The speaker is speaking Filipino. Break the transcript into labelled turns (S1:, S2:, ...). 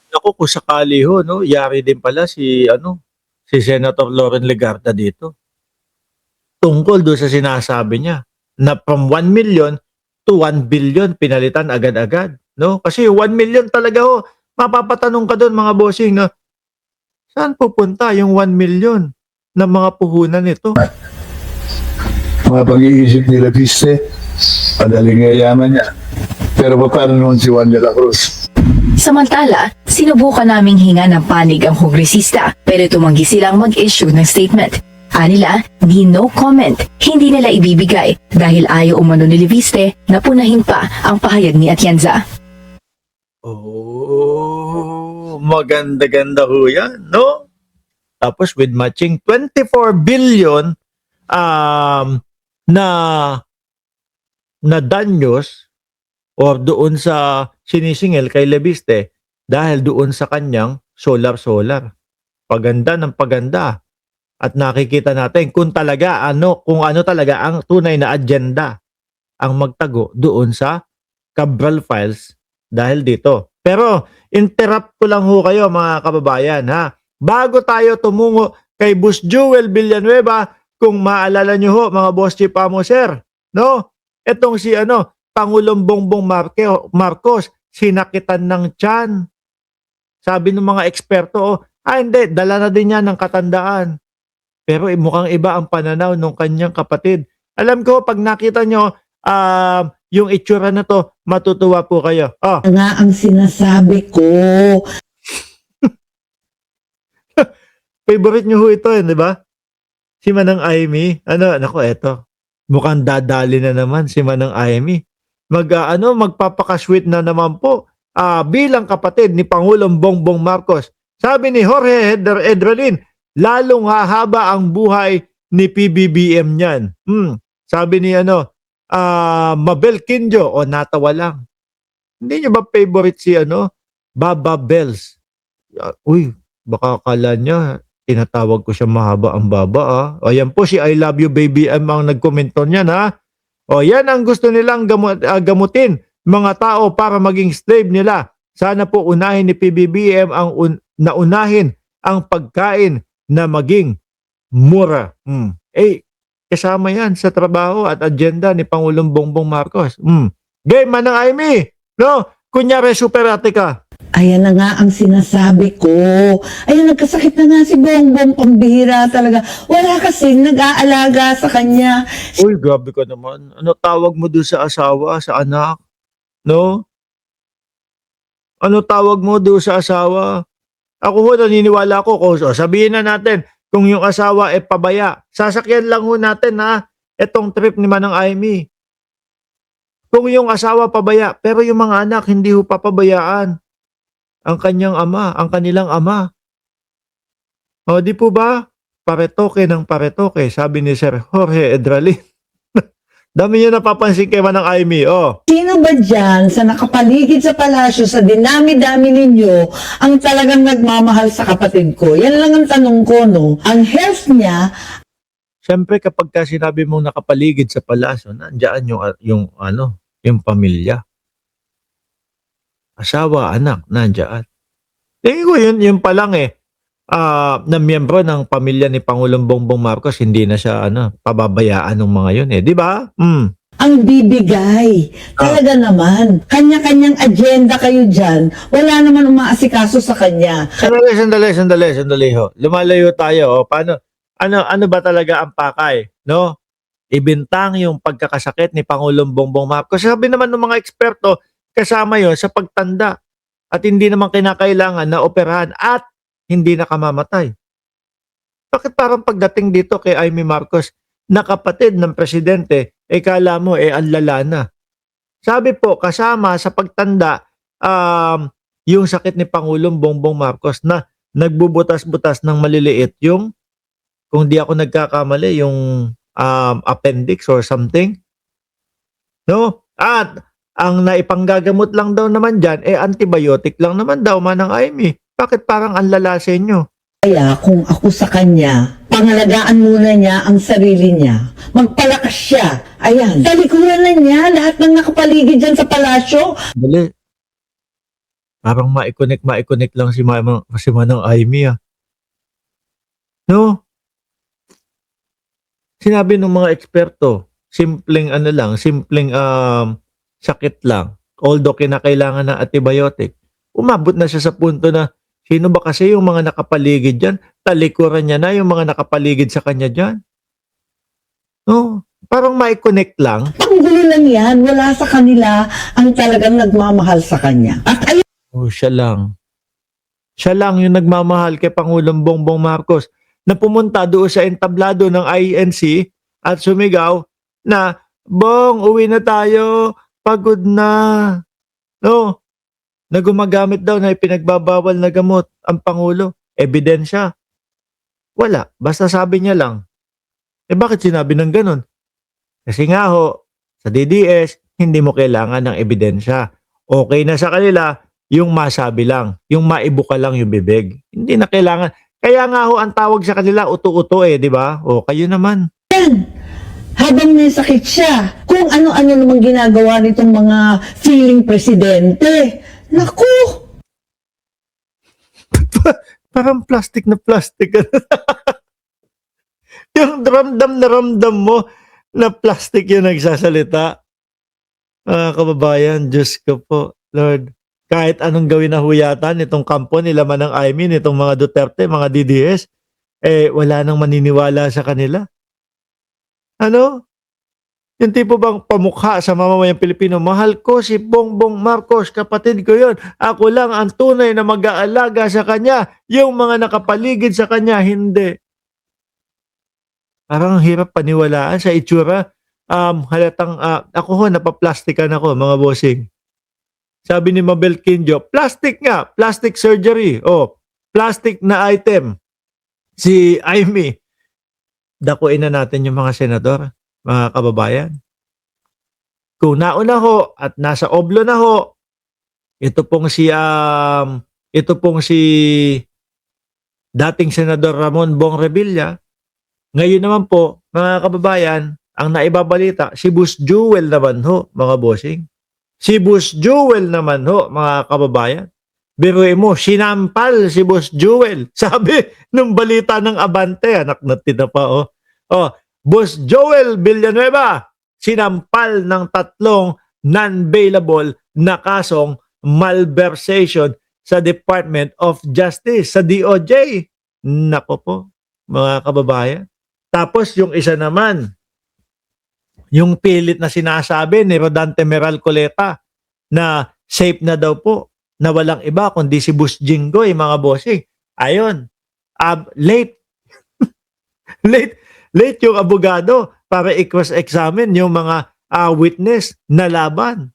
S1: Naku, kung sakali ho, no, yari din pala si Senator Loren Legarda dito. Tungkol doon sa sinasabi niya na from 1 million to 1 billion pinalitan agad-agad, no? Kasi 1 million talaga ho, mapapatanong ka doon mga bossing, no? Saan pupunta yung 1 million ng mga puhunan nito?
S2: Mga pag-iisip nila Viste, madaling yayaman niya. Pero paano naman si Juan de la Cruz?
S3: Samantala, sinubukan naming hinga ng panig ang kongresista pero tumanggi silang mag-issue ng statement. Anila, di no comment, hindi nila ibibigay dahil ayaw umano ni Leviste na punahin pa ang pahayag ni Atienza.
S1: Oh, maganda-ganda ho yan, no? Tapos with matching 24 billion na danyos or doon sa sinisingil kay Leviste dahil doon sa kanyang solar. Paganda ng paganda. At nakikita natin kung ano talaga ang tunay na agenda ang magtago doon sa Cabral Files dahil dito. Pero interrupt ko lang ho kayo mga kababayan ha. Bago tayo tumungo kay Boss Joel Villanueva, kung maalala nyo ho mga Boss Chief Amo Sir, no? Etong si Pangulong Bongbong Marcos, sinakitan ng tiyan. Sabi ng mga eksperto, hindi, dala na din yan ng katandaan. Pero mukhang iba ang pananaw ng kanyang kapatid. Alam ko, pag nakita nyo yung itsura na to, matutuwa po kayo. Oh.
S4: Nga ang sinasabi ko.
S1: Favorite nyo ho ito, di ba? Si Manang Aimee. Nako, eto. Mukhang dadali na naman si Manang Aimee. Magpapakasweet na naman po bilang kapatid ni Pangulong Bongbong Marcos. Sabi ni Jorge Edralin, lalong hahaba ang buhay ni PBBM niyan. Sabi ni Mabel Quinjo, natawa lang. Hindi niyo ba favorite si Baba Bells? Uy, baka akala niya tinatawag ko siya mahaba ang baba Ayan po si I love you baby ang nagkomento niyan yan ang gusto nilang gamutin mga tao para maging slave nila. Sana po unahin ni PBBM naunahin ang pagkain na maging mura. Kasama yan sa trabaho at agenda ni Pangulong Bongbong Marcos. Game, Manang Aimee, no? Kunyari, superate ka.
S4: Ayan na nga ang sinasabi ko. Ayan, nagkasakit na nga si Bongbong, pambihira talaga. Wala kasing nag-aalaga sa kanya.
S1: Uy, grabe ka naman. Ano tawag mo doon sa asawa, sa anak? No? Ano tawag mo doon sa asawa? Ako ho, naniniwala ko. Sabihin na natin, kung yung asawa pabaya, sasakyan lang ho natin itong trip ni Manang Aimee. Kung yung asawa pabaya, pero yung mga anak hindi ho papabayaan ang kanilang ama. Di po ba? Paretoke ng paretoke, sabi ni Sir Jorge Edralin. Dami niyo napapansin kay Manang Aimee,
S4: Sino ba dyan sa nakapaligid sa palasyo, sa dinami-dami ninyo, ang talagang nagmamahal sa kapatid ko? Yan lang ang tanong ko, no? Ang health niya.
S1: Siyempre kapag sinabi mong nakapaligid sa palasyo, nandiyan yung pamilya. Asawa, anak, nandiyan. Tingin ko yun pa lang na miyembro ng pamilya ni Pangulong Bongbong Marcos, hindi na siya pababayaan ng mga yun di ba?
S4: Ang bibigay. Talaga naman. Kanya-kanyang agenda kayo dyan. Wala naman umaasikaso sa kanya.
S1: Sandali ho. Lumalayo tayo. Paano? Ano ba talaga ang pakay? No? Ibintang yung pagkakasakit ni Pangulong Bongbong Marcos. Sabi naman ng mga eksperto, kasama yon sa pagtanda. At hindi naman kinakailangan na operahan at hindi nakamamatay. Bakit parang pagdating dito kay Aimee Marcos, na kapatid ng presidente, kala mo ang lala na. Sabi po, kasama sa pagtanda, yung sakit ni Pangulong Bongbong Marcos na nagbubutas-butas ng maliliit yung, kung di ako nagkakamali, yung appendix or something. No? At ang naipanggagamot lang daw naman dyan, antibiotic lang naman daw, Manang Aimee. Bakit parang ang lala sa inyo?
S4: Kaya kung ako sa kanya, pangalagaan muna niya ang sarili niya. Magpalakas siya. Ayan. Talikuran na niya lahat ng nakapaligid dyan sa palasyo.
S1: Dali. Parang maikonek lang si Manang Aimee, ah. No? Sinabi ng mga eksperto, simpleng ano lang, simpleng sakit lang. Although kinakailangan ng antibiotic, umabot na siya sa punto na sino ba kasi yung mga nakapaligid diyan? Talikuran niya na yung mga nakapaligid sa kanya diyan. No? Parang mai-connect lang.
S4: Ang gulo lang yan, wala sa kanila ang talagang nagmamahal sa kanya. At ayun,
S1: Oh, siya lang. Siya lang yung nagmamahal kay Pangulong Bongbong Marcos na pumunta doon sa entablado ng INC at sumigaw na, "Bong, uwi na tayo. Pagod na." No? Na gumagamit daw na ipinagbabawal na gamot ang Pangulo. Ebidensya. Wala. Basta sabi niya lang. Bakit sinabi ng ganun? Kasi nga ho, sa DDS, hindi mo kailangan ng ebidensya. Okay na sa kanila yung masabi lang, yung maibuka lang yung bibig. Hindi na kailangan. Kaya nga ho, ang tawag sa kanila, uto-uto di ba? O, kayo naman.
S4: habang may sakit siya, kung ano-ano namang ginagawa nitong mga feeling presidente. Naku!
S1: Parang plastic na plastic. Yung ramdam na ramdam mo na plastic yung nagsasalita. Mga kababayan, Diyos ko po, Lord. Kahit anong gawin na huyatan itong kampo nila Manang Aimee, itong mga Duterte, mga DDS, wala nang maniniwala sa kanila. Ano? Yung tipo bang pamukha sa mamamayang Pilipino, mahal ko si Bongbong Marcos, kapatid ko yun. Ako lang ang tunay na mag-aalaga sa kanya. Yung mga nakapaligid sa kanya, hindi. Parang ang hirap paniwalaan sa itsura. Halatang, ako ho, napaplastikan ako, mga bossing. Sabi ni Mabel Quinjo, plastic nga, plastic surgery. Plastic na item. Si Aimee. Dakuin na natin yung mga senador, mga kababayan. Kung nauna ho at nasa oblo na ho, ito pong si dating Senador Ramon Bong Revilla. Ngayon naman po, mga kababayan, ang naibabalita, si Boss Jewel naman ho, mga bossing. Si Boss Jewel naman ho, mga kababayan. Biruin mo, sinampal si Boss Jewel. Sabi nung balita ng Abante, anak natin na pa, Boss Joel Villanueva, sinampal ng 3 non-bailable na kasong malversation sa Department of Justice, sa DOJ. Nako po, mga kababayan. Tapos yung isa naman, yung pilit na sinasabi ni Rodante Meral Coleta na safe na daw po, na walang iba kundi si Boss Jinggoy, mga bossing. Ayun, late yung abogado para i-cross-examine yung mga witness na laban.